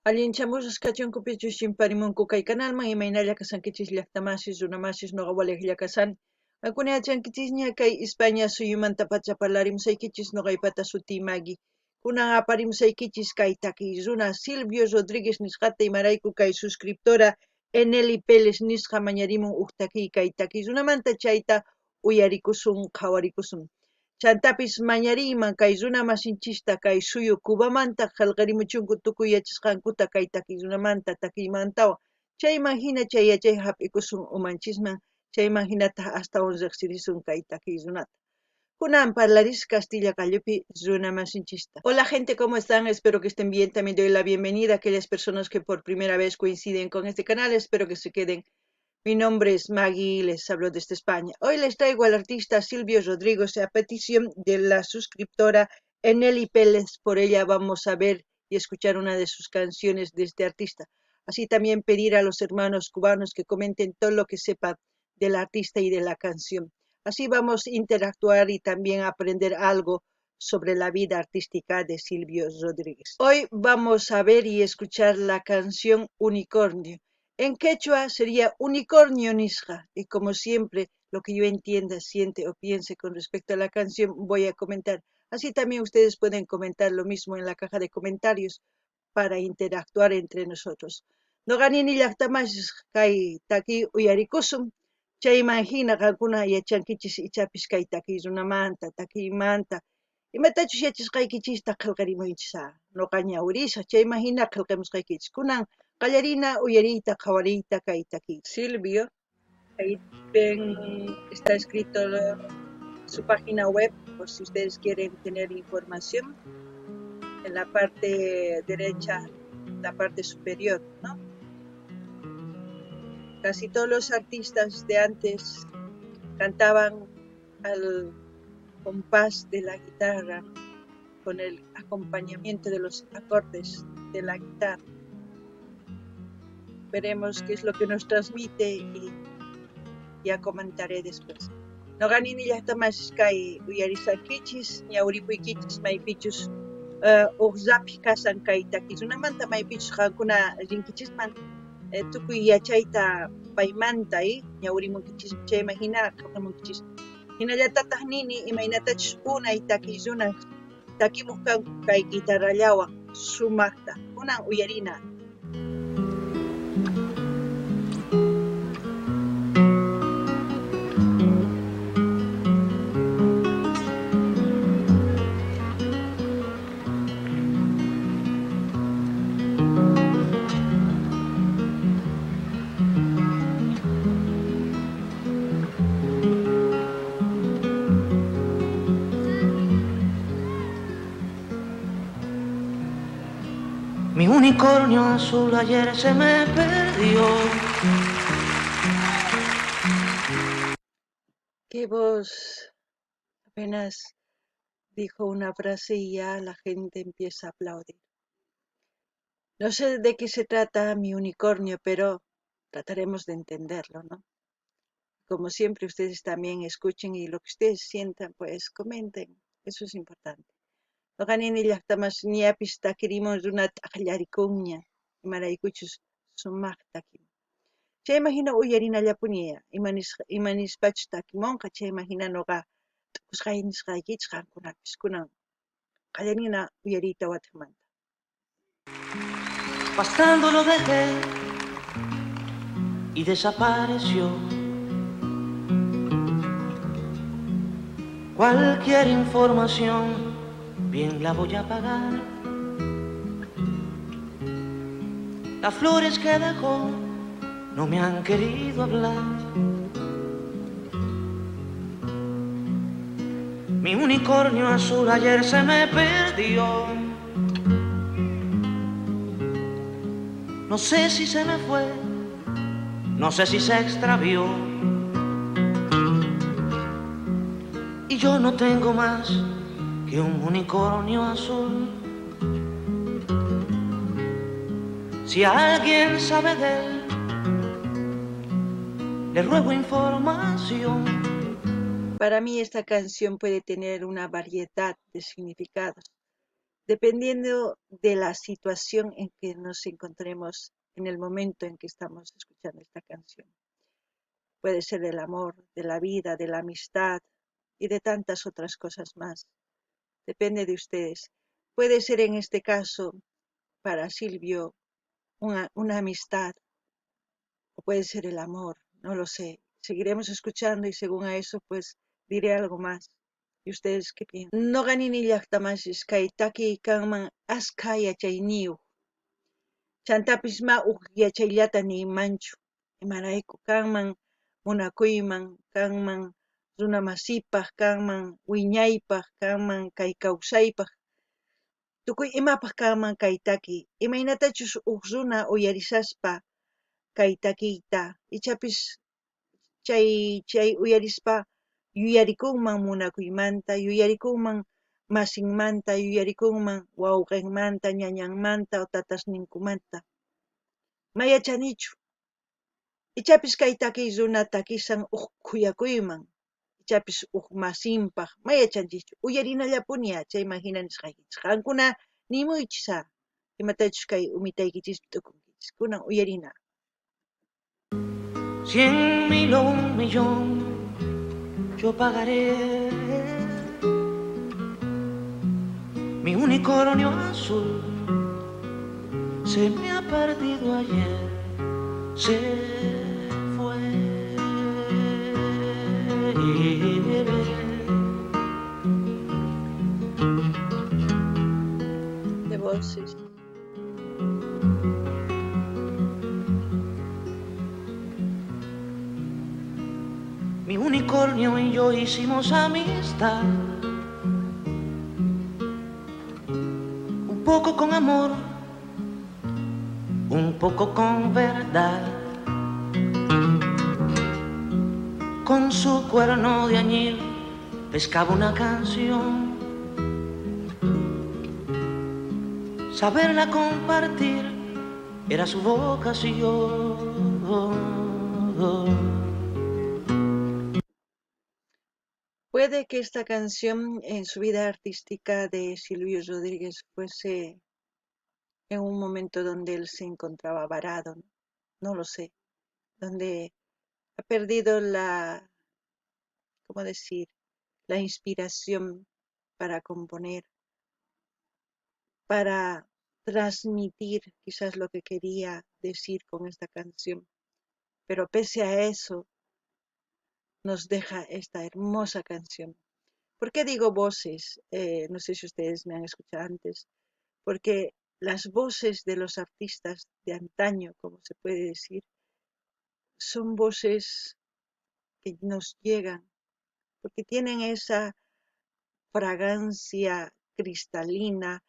Allinchamusqas kachunkupichu chimparimunku kay canalman imaynalla kasankichis llaqtamasis runamasis ñuqa waliqlla kasani. Hakuna yachankichikña kay España suyumanta pacha parlarimusaykichis ñuqaypata suti Maggie. Kunan aparimusaykichis kay takiy runa Silvio Rodríguez nisqata imarayku kay suscriptora Eneli Pérez nisqa mañarimun huk takiy kay takiy runamanta chayta uyarikusun qhawarikusun. Chantapis mañariyman kay runa masinchista kay suyu Cubamanta qillqarimuchunku tukuy yachasqankuta kay takiy runamanta takiymantawan chayman hina chay yachay hap'ikusun umanchisman chayman hinata astawan riqsirisun kay takiy runata. Kunan parlaris Castilla Gallupi runa masinchista. Hola gente, ¿cómo están? Espero que estén bien. También doy la bienvenida a aquellas personas que por primera vez coinciden con este canal. Espero que se queden. Mi nombre es Maggie y les hablo desde España. Hoy les traigo al artista Silvio Rodríguez a petición de la suscriptora Eneli Pérez. Por ella vamos a ver y escuchar una de sus canciones de este artista. Así también pedir a los hermanos cubanos que comenten todo lo que sepan del artista y de la canción. Así vamos a interactuar y también aprender algo sobre la vida artística de Silvio Rodríguez. Hoy vamos a ver y escuchar la canción Unicornio. En quechua sería unicornio nisqa, y como siempre, lo que yo entienda, siente o piense con respecto a la canción, voy a comentar. Así también ustedes pueden comentar lo mismo en la caja de comentarios para interactuar entre nosotros. Noqanini llaqtamasaq kay takiy uyarikusun, chayman hina qankuna yachankichis ichapis kay takiy runamanta, takiymanta, imatachus yachasqaykichista qillqarimunchiksa, noqa ñawrisaq, chayman hina qillqamusqaykichis. Kunan qallarina uyariyta qhawariyta kay takiy. Silvio, ahí ven, está escrito su página web, por si ustedes quieren tener información, en la parte derecha, la parte superior, ¿no? Casi todos los artistas de antes cantaban al compás de la guitarra, con el acompañamiento de los acordes de la guitarra. Veremos qué es lo que nos transmite y ya comentaré después. Noqanini llaqtamasaq kay uyarisarkichis, ñawripuykichis maypichus uqllapi kasan kay takiy runamanta maypichus qankuna rinkichisman tukuy yachayta paymanta ñawrimunkichis chayman hina qillqamunkichis. Hinallatataq nini imaynatachus unay takiy runa takimuq kanku kay guitarrallawan sumaqta. Kunan uyarina. Mi unicornio azul ayer se me perdió. Qué voz. Apenas dijo una frase y ya la gente empieza a aplaudir. No sé de qué se trata mi unicornio, pero trataremos de entenderlo, ¿no? Como siempre, ustedes también escuchen y lo que ustedes sientan, pues comenten. Eso es importante. Noqanini llaqtamas ñapis takirimun runata aqllarikuña, imaraykuchus sumaq takimun. Chayman hina uyarinallapuni imanispachus takimunqa, chayman hina noqa tukusqay nisqaykichis qankunapis kunan qallarina uyariyta wataqmanta. Pasando lo dejé y desapareció. Cualquier información bien la voy a pagar. Las flores que dejó no me han querido hablar. Mi unicornio azul ayer se me perdió. No sé si se me fue, no sé si se extravió. Y yo no tengo más que un unicornio azul. Si alguien sabe de él, le ruego información. Para mí esta canción puede tener una variedad de significados. dependiendo de la situación en que nos encontremos en el momento en que estamos escuchando esta canción. Puede ser del amor, de la vida, de la amistad y de tantas otras cosas más. Depende de ustedes. Puede ser en este caso para Silvio una amistad o puede ser el amor, no lo sé. Seguiremos escuchando y según a eso pues diré algo más. ¿Y ustedes qué piensan? No ganini llaqtamashis kay taki kanman askha yachayniyuq. Chantapis ma yachayllata niymanchu. Imarayku kanman munakuyman, kanman runa masipaq, kanman wiñaypaq, kanman kay kawsaypaq. Tukuy imapaq kanman kay taki. Imaynatachus runa uyarisaspa kay takiyta ichapis chay uyarispa yuyarikunman munakuymanta, yuyarikunman masinmanta, yuyarikunman wawqinmanta, ñañanmanta o tatasninkumanta. Mayachanichu. Ichapis kay takiy runa takisan kuyakuyman, ichapis masinpaq mayachanchichu. Uyarinallapuni chayman hinanisqaykichis. Qankuna nimuychisa imatachus kay umitaykichis t'ukunkichis. Kunan uyarina. 100.000 o 1.000.000 yo pagaré. Mi unicornio azul se me ha perdido ayer, se fue. De voces. Mi unicornio y yo hicimos amistad, un poco con amor, un poco con verdad. Con su cuerno de añil pescaba una canción, saberla compartir era su vocación. Puede que esta canción en su vida artística de Silvio Rodríguez fuese en un momento donde él se encontraba varado, no lo sé, donde ha perdido ¿cómo decir?, la inspiración para componer, para transmitir quizás lo que quería decir con esta canción. Pero pese a eso, nos deja esta hermosa canción. ¿Por qué digo voces? No sé si ustedes me han escuchado antes, porque las voces de los artistas de antaño, como se puede decir, son voces que nos llegan, porque tienen esa fragancia cristalina,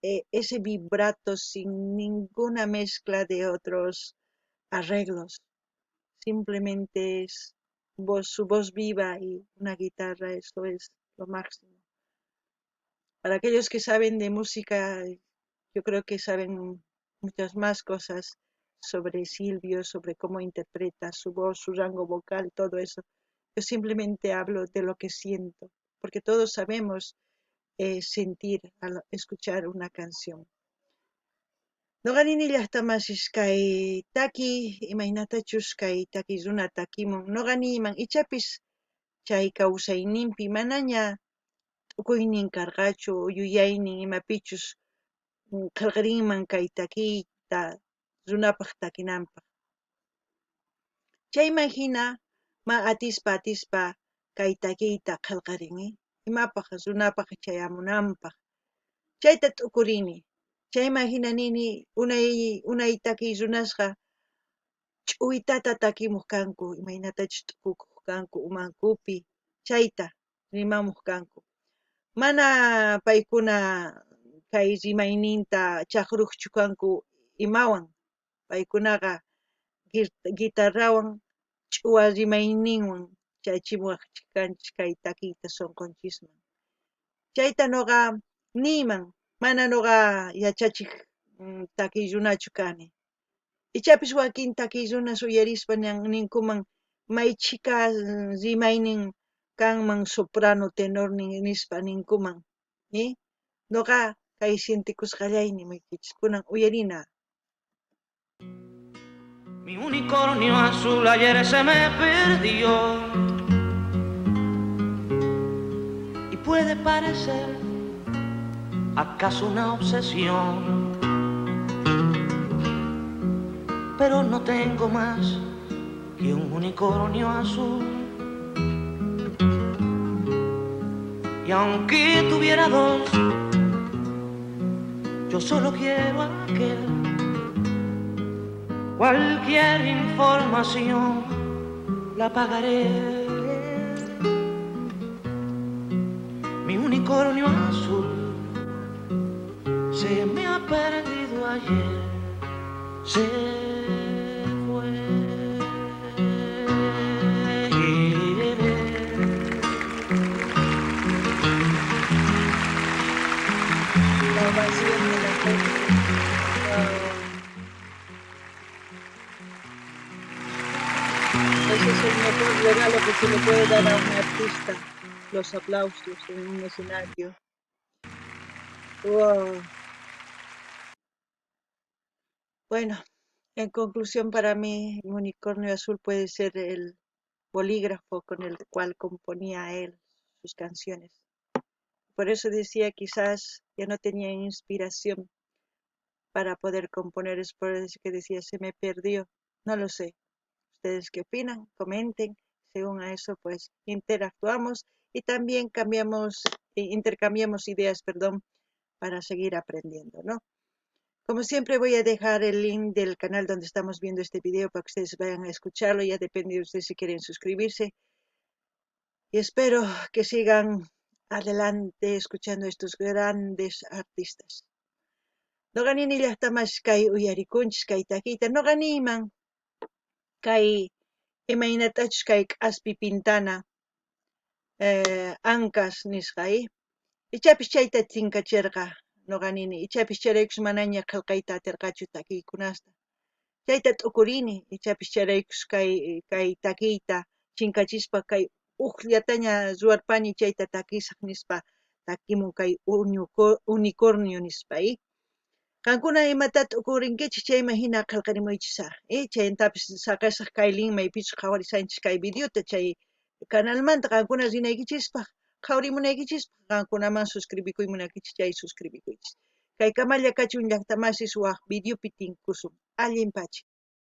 ese vibrato sin ninguna mezcla de otros arreglos, simplemente es su voz viva y una guitarra, eso es lo máximo. Para aquellos que saben de música, yo creo que saben muchas más cosas sobre Silvio, sobre cómo interpreta su voz, su rango vocal, todo eso. Yo simplemente hablo de lo que siento, porque todos sabemos sentir al escuchar una canción. Noqanini llaqtamasish kay taki imaynatachus kay taki runa takimun noqaniman ichapis chay kawsayninpi manaña t'ukuynin karqachu yuyaynin imapichus qillqarinman kay takiyta runapaq takinanpaq. Chayman hina ma atispa kay takiyta qillqarini imapaq runapaq chayamunanpaq. Chayta t'ukurini. Chayman hina nini unay takiy runasqa ch'uytata takimuq kanku imaynatachus t'ukukuq kanku umankupi chayta rimamuq kanku. Mana paykuna kay rimayninta chaqruqchu kanku imawan. Paykunaqa guitarrawan ch'uwa rimayninwan chaychimuwaq kanchis kay takiyta sunqunchikman. Chayta nuqa niyman, mana nuqa yachachiq takiy runachu kani. Ichapis wakin takiy runas uyarispa ninkuman maychika rimaynin kanman soprano, tenor nispa ninkuman. Nuqa kay sintikusqallayni maykichis kunan uyarina. Mi unicornio azul ayer se me perdió y puede parecer acaso una obsesión, pero no tengo más que un unicornio azul. Y aunque tuviera dos, yo solo quiero aquel. Cualquier información la pagaré. Mi unicornio azul se me ha perdido ayer, se fue. La ovación de la gente. Ese es el mejor regalo que se le puede dar a un artista, los aplausos en un escenario. Wow. Bueno, en conclusión, para mí, el unicornio azul puede ser el bolígrafo con el cual componía él sus canciones. Por eso decía, quizás ya no tenía inspiración para poder componer, es por eso que decía, se me perdió. No lo sé. ¿Ustedes qué opinan? Comenten. Según a eso, pues interactuamos y también intercambiamos ideas, para seguir aprendiendo, ¿no? Como siempre, voy a dejar el link del canal donde estamos viendo este video para que ustedes vayan a escucharlo. Ya depende de ustedes si quieren suscribirse. Y espero que sigan adelante escuchando a estos grandes artistas. Noqanini llaqtamas kay uyarikunchis kay takiyta noqaniman kay imaynatachus kay k'aspi pintana ancas nisqay ichapis chayta chinkachirqa noqanini ichapis charaykus manaña qillqayta atirqachu takiykunasta chayta t'ukurini ichapis charaykus kay takiyta chinkachispa kay uqllataña ruwarpani chayta takisaq nispa takimun kay unicornio nispa Qankuna imatata uqurinkichis chayman hina qillqarimuychisa chayntapis saqasaq kay link maypichus qhawarisanchis kay videota chay canalmanta qankuna rinaykichispa qhawrimunaykichispa qankunaman suscribikuymunkichis chay suscribikuychis kay kamalla kachun llaqtamasís waq videopi tinkusun allinpachik